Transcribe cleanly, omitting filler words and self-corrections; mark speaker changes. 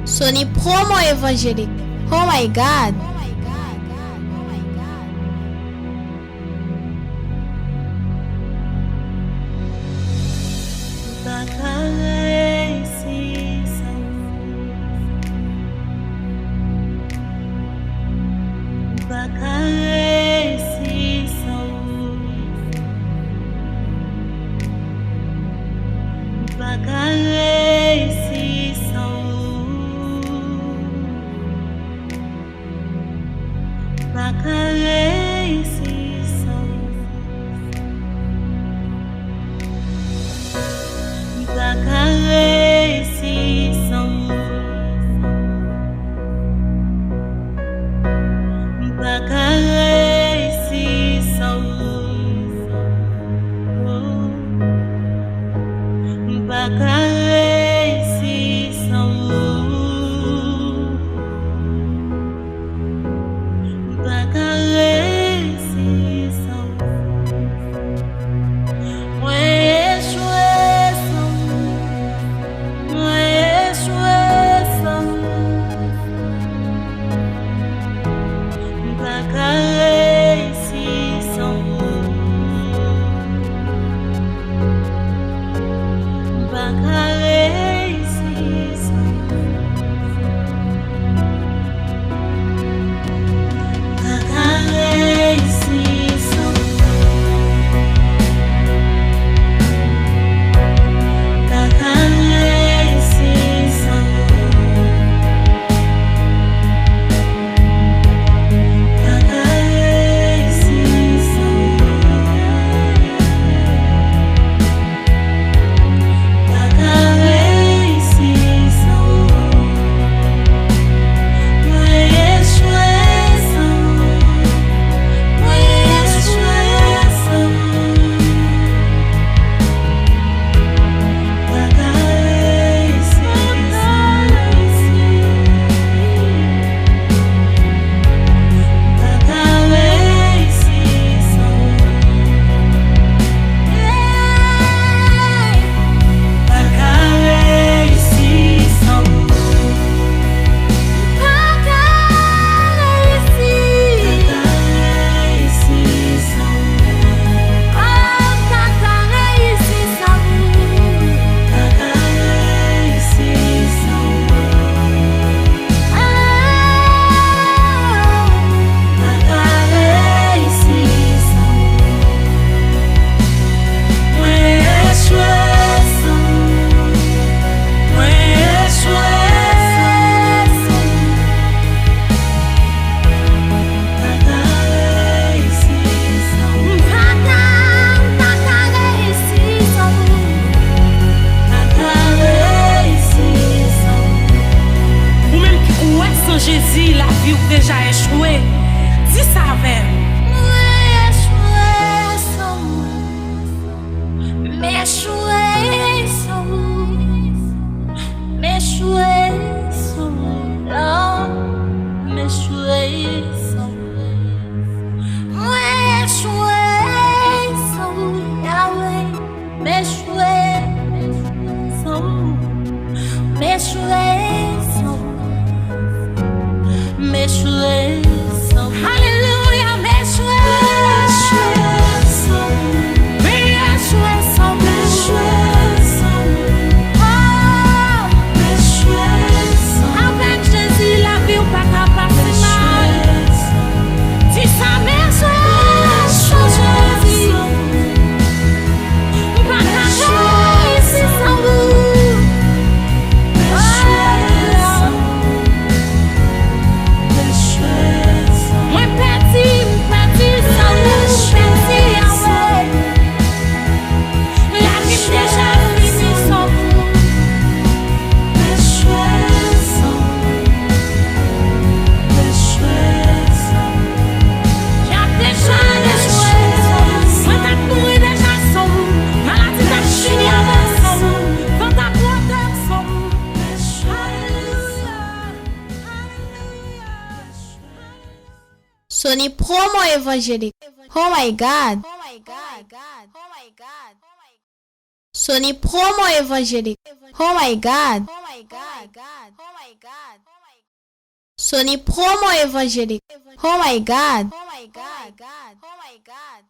Speaker 1: Sony promo évangélique. Oh my God.
Speaker 2: Jésus, la vie ou déjà échoué. Dis ça avec. Hallelujah, avec Jésus, la vie ou pas capable de mal. Dis ça,
Speaker 1: Sony promo évangélique. Oh my God. Sony promo évangélique. Oh my God. God. Oh my God. Sony promo evangélique. Oh my God. Oh my God. Oh my God.